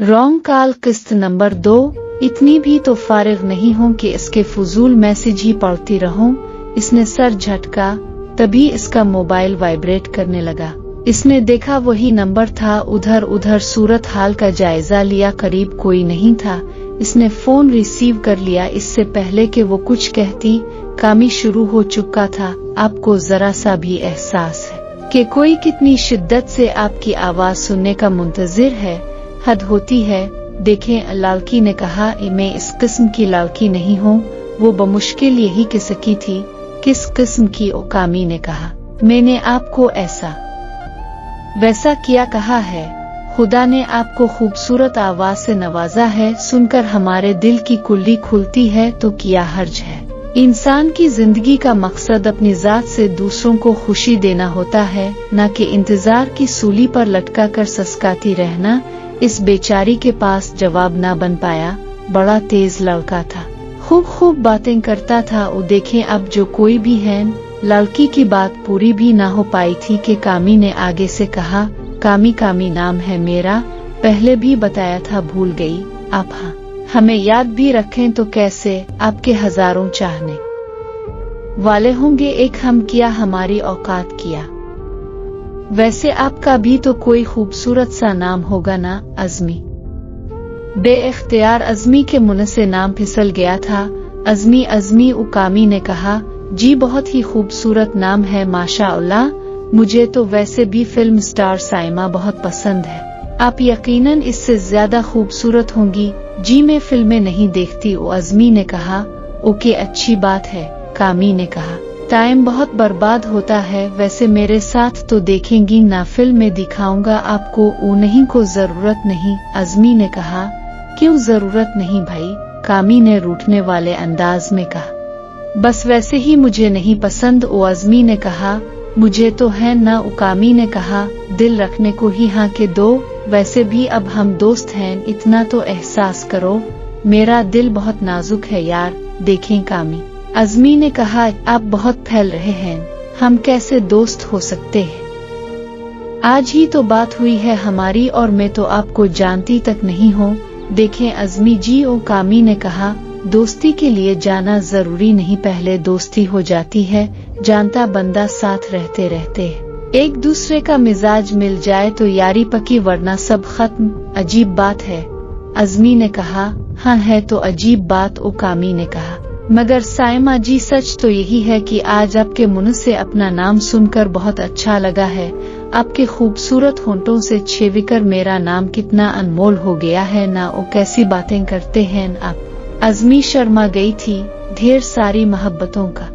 Wrong call किस्त number 2। इतनी भी तो फारिग नहीं हूँ कि इसके फजूल मैसेज ही पढ़ती रहूं। इसने सर झटका, तभी इसका मोबाइल वाइब्रेट करने लगा। इसने देखा वही नंबर था। उधर उधर सूरत हाल का जायजा लिया, करीब कोई नहीं था। इसने फोन रिसीव कर लिया। इससे पहले कि वो कुछ कहती, कामी शुरू हो चुका था। आपको जरा सा भी एहसास है कि कोई कितनी शिद्दत से आपकी आवाज सुनने का मुंतजिर है? हद होती है। देखें, लालकी ने कहा, मैं इस किस्म की लालकी नहीं हूँ। वो बमुश्किल यही कह सकी थी। किस किस्म की? ओ कामी ने कहा, मैंने आपको ऐसा वैसा क्या कहा है? खुदा ने आपको खूबसूरत आवाज से नवाजा है, सुनकर हमारे दिल की कुल्ली खुलती है, तो क्या हर्ज है? इंसान की जिंदगी का मकसद अपनी जात से दूसरों को खुशी देना होता है, न कि इंतजार की सूली पर लटका कर ससकाती रहना। इस बेचारी के पास जवाब न बन पाया। बड़ा तेज लड़का था, खूब बातें करता था। वो देखें, अब जो कोई भी है। लड़की की बात पूरी भी ना हो पाई थी कि कामी ने आगे से कहा, कामी नाम है मेरा, पहले भी बताया था, भूल गई आप? हाँ, हमें याद भी रखें तो कैसे? आपके हजारों चाहने वाले होंगे, एक हम किया, हमारी औकात किया। वैसे आपका भी तो कोई खूबसूरत सा नाम होगा ना? अज़मी। बे-इख्तियार अज़मी के मुंह से नाम फिसल गया था। अज़मी। उकामी ने कहा, जी बहुत ही खूबसूरत नाम है, माशाअल्लाह। मुझे तो वैसे भी फिल्म स्टार साइमा बहुत पसंद है। आप यकीनन इससे ज्यादा खूबसूरत होंगी। जी मैं फिल्में नहीं देखती। अज़मी ने कहा, ओके, अच्छी बात है। कामी ने कहा, टाइम बहुत बर्बाद होता है। वैसे मेरे साथ तो देखेंगी ना? फिल्म में दिखाऊंगा आपको। नहीं को जरूरत नहीं। अज़मी ने कहा, क्यों जरूरत नहीं भाई? कामी ने रूठने वाले अंदाज में कहा, बस वैसे ही मुझे नहीं पसंद। अज़मी ने कहा, मुझे तो है ना। कामी ने कहा, दिल रखने को ही हाँ के दो। वैसे भी अब हम दोस्त हैं, इतना तो एहसास करो। मेरा दिल बहुत नाजुक है यार। देखें कामी, अज़मी ने कहा, आप बहुत फैल रहे हैं, हम कैसे दोस्त हो सकते हैं? आज ही तो बात हुई है हमारी, और मैं तो आपको जानती तक नहीं हूँ। देखें अज़मी जी। कामी ने कहा, दोस्ती के लिए जाना जरूरी नहीं, पहले दोस्ती हो जाती है। जानता बंदा साथ रहते रहते एक दूसरे का मिजाज मिल जाए तो यारी पकी, वरना सब खत्म। अजीब बात है। अज़मी ने कहा, हाँ है तो अजीब बात। कामी ने कहा, मगर साइमा जी सच तो यही है कि आज आपके मुंह से अपना नाम सुनकर बहुत अच्छा लगा है। आपके खूबसूरत होंठों से छेविकर मेरा नाम कितना अनमोल हो गया है ना। कैसी बातें करते हैं आप? अज़मी शर्मा गई थी। ढेर सारी मोहब्बतों का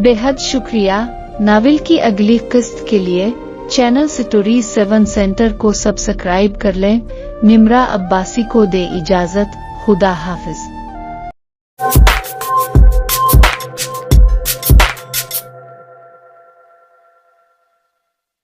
बेहद शुक्रिया। नावल की अगली किस्त के लिए चैनल स्टोरीज 7 सेंटर को सब्सक्राइब कर लें। निम्रा अब्बासी को दे इजाजत। खुदा हाफिज।